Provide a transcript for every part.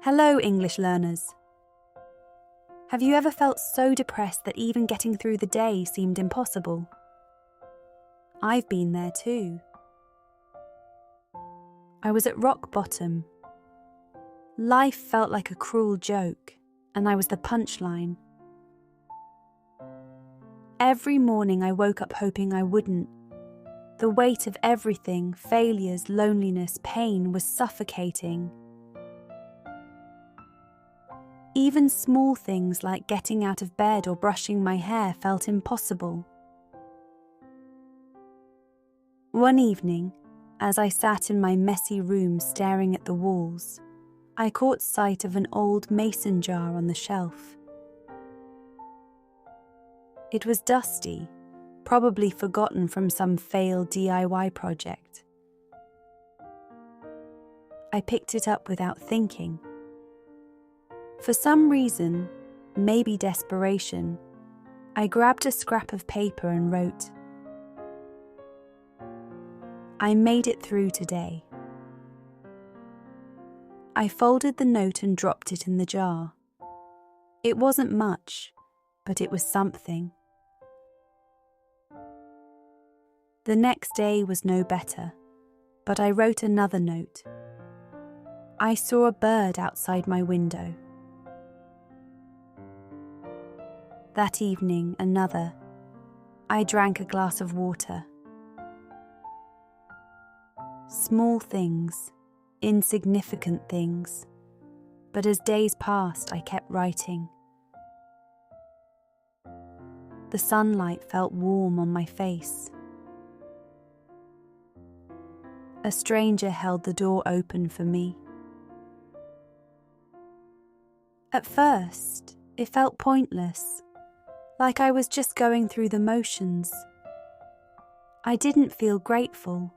Hello, English learners. Have you ever felt so depressed that even getting through the day seemed impossible? I've been there too. I was at rock bottom. Life felt like a cruel joke, and I was the punchline. Every morning I woke up hoping I wouldn't. The weight of everything, failures, loneliness, pain, was suffocating. Even small things like getting out of bed or brushing my hair felt impossible. One evening, as I sat in my messy room staring at the walls, I caught sight of an old mason jar on the shelf. It was dusty, probably forgotten from some failed DIY project. I picked it up without thinking. For some reason, maybe desperation, I grabbed a scrap of paper and wrote, "I made it through today." I folded the note and dropped it in the jar. It wasn't much, but it was something. The next day was no better, but I wrote another note. I saw a bird outside my window. That evening, another. I drank a glass of water. Small things, insignificant things, but as days passed, I kept writing. The sunlight felt warm on my face. A stranger held the door open for me. At first, it felt pointless, like I was just going through the motions. I didn't feel grateful.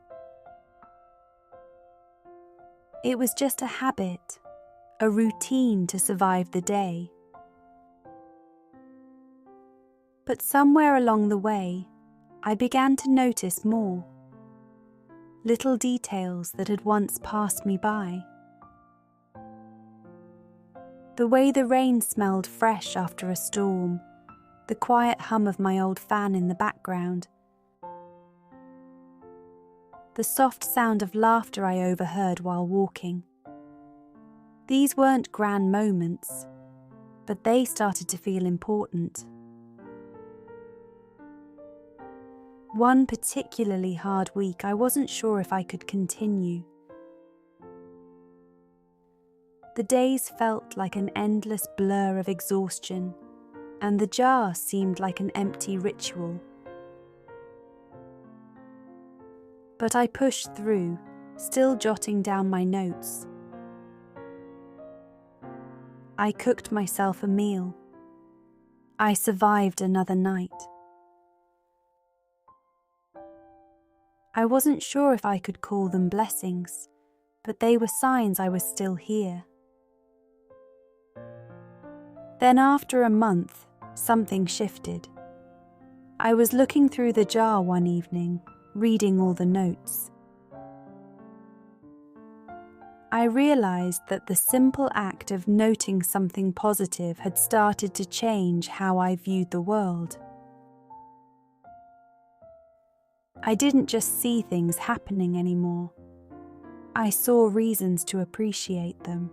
It was just a habit, a routine to survive the day. But somewhere along the way, I began to notice more. Little details that had once passed me by. The way the rain smelled fresh after a storm, the quiet hum of my old fan in the background, the soft sound of laughter I overheard while walking. These weren't grand moments, but they started to feel important. One particularly hard week, I wasn't sure if I could continue. The days felt like an endless blur of exhaustion, and the jar seemed like an empty ritual. But I pushed through, still jotting down my notes. I cooked myself a meal. I survived another night. I wasn't sure if I could call them blessings, but they were signs I was still here. Then after a month, something shifted. I was looking through the jar one evening, reading all the notes. I realized that the simple act of noting something positive had started to change how I viewed the world. I didn't just see things happening anymore. I saw reasons to appreciate them.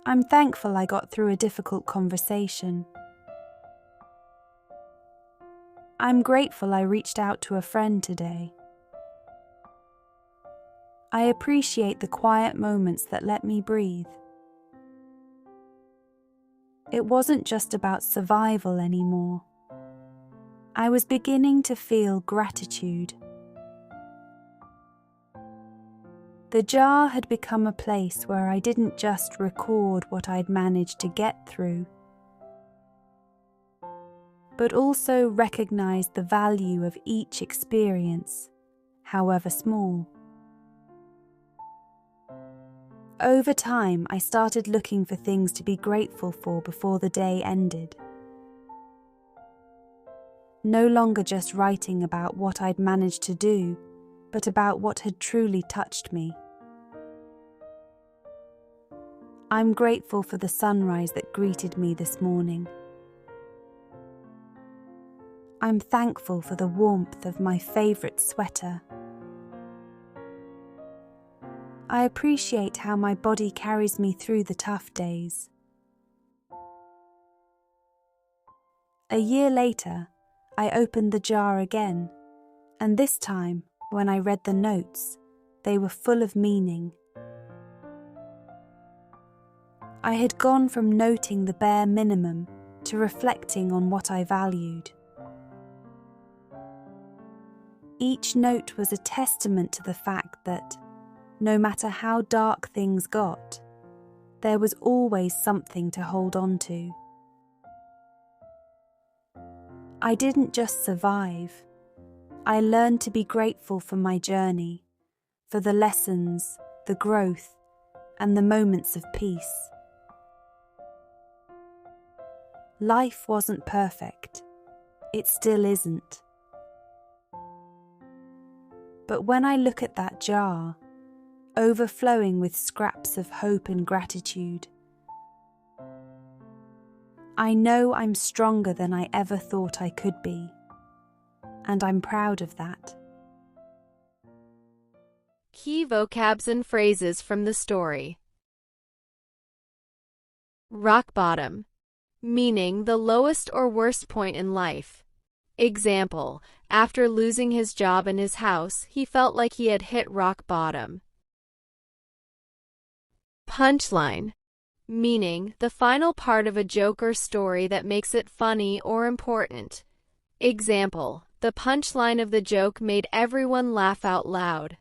I'm thankful I got through a difficult conversation. I'm grateful I reached out to a friend today. I appreciate the quiet moments that let me breathe. It wasn't just about survival anymore. I was beginning to feel gratitude. The jar had become a place where I didn't just record what I'd managed to get through, but also recognized the value of each experience, however small. Over time, I started looking for things to be grateful for before the day ended. No longer just writing about what I'd managed to do, but about what had truly touched me. I'm grateful for the sunrise that greeted me this morning. I'm thankful for the warmth of my favourite sweater. I appreciate how my body carries me through the tough days. A year later, I opened the jar again, and this time, when I read the notes, they were full of meaning. I had gone from noting the bare minimum to reflecting on what I valued. Each note was a testament to the fact that, no matter how dark things got, there was always something to hold on to. I didn't just survive. I learned to be grateful for my journey, for the lessons, the growth, and the moments of peace. Life wasn't perfect. It still isn't. But when I look at that jar, overflowing with scraps of hope and gratitude, I know I'm stronger than I ever thought I could be, and I'm proud of that. Key vocabs and phrases from the story. Rock bottom, meaning the lowest or worst point in life. Example, after losing his job and his house, he felt like he had hit rock bottom. Punchline, meaning the final part of a joke or story that makes it funny or important. Example, the punchline of the joke made everyone laugh out loud.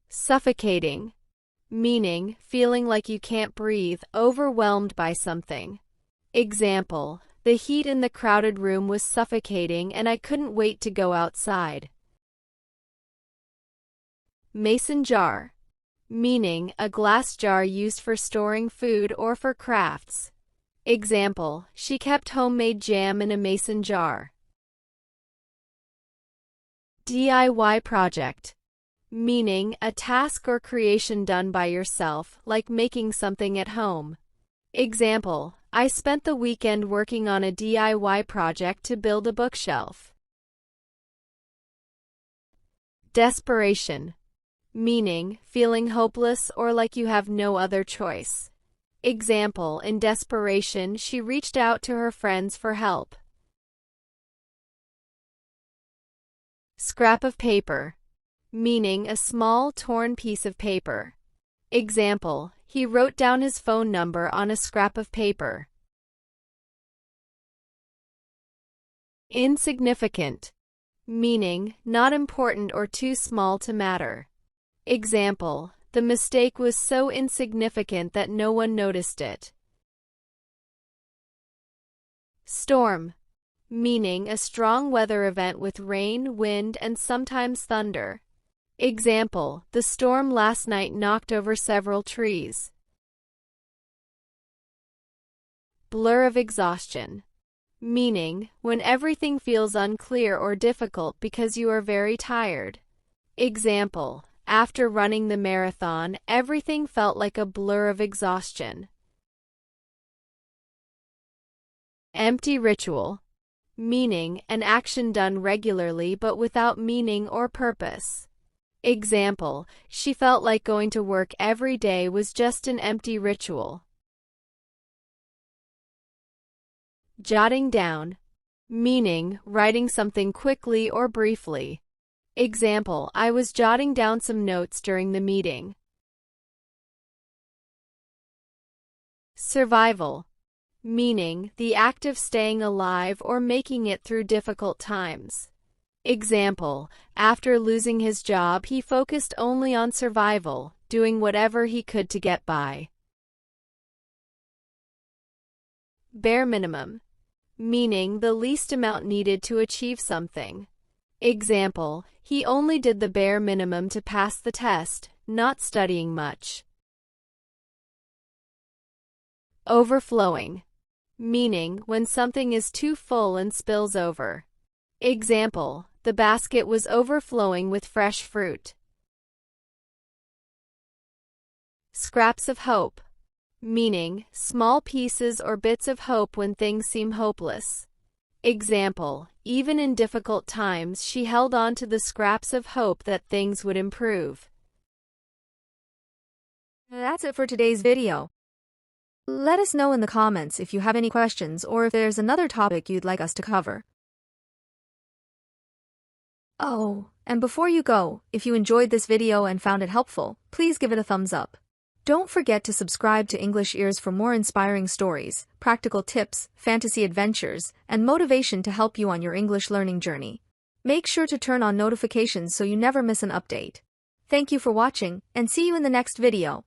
Suffocating, meaning feeling like you can't breathe, overwhelmed by something. Example, the heat in the crowded room was suffocating and I couldn't wait to go outside. Mason jar, meaning a glass jar used for storing food or for crafts. Example, she kept homemade jam in a mason jar. DIY project, meaning a task or creation done by yourself, like making something at home. Example, I spent the weekend working on a DIY project to build a bookshelf. Desperation, meaning feeling hopeless or like you have no other choice. Example, in desperation, she reached out to her friends for help. Scrap of paper, meaning a small torn piece of paper. Example, he wrote down his phone number on a scrap of paper. Insignificant, meaning not important or too small to matter. Example, the mistake was so insignificant that no one noticed it. Storm, meaning a strong weather event with rain, wind, and sometimes thunder. Example, the storm last night knocked over several trees. Blur of exhaustion, meaning when everything feels unclear or difficult because you are very tired. Example, after running the marathon, everything felt like a blur of exhaustion. Empty ritual, meaning an action done regularly but without meaning or purpose. Example, she felt like going to work every day was just an empty ritual. Jotting down, meaning writing something quickly or briefly. Example, I was jotting down some notes during the meeting. Survival, meaning the act of staying alive or making it through difficult times. Example, after losing his job, he focused only on survival, doing whatever he could to get by. Bare minimum, meaning the least amount needed to achieve something. Example, he only did the bare minimum to pass the test, not studying much. Overflowing, meaning when something is too full and spills over. Example, the basket was overflowing with fresh fruit. Scraps of hope, meaning small pieces or bits of hope when things seem hopeless. Example, even in difficult times, she held on to the scraps of hope that things would improve. That's it for today's video. Let us know in the comments if you have any questions or if there's another topic you'd like us to cover. Oh, and before you go, if you enjoyed this video and found it helpful, please give it a thumbs up. Don't forget to subscribe to English Ears for more inspiring stories, practical tips, fantasy adventures, and motivation to help you on your English learning journey. Make sure to turn on notifications so you never miss an update. Thank you for watching, and see you in the next video.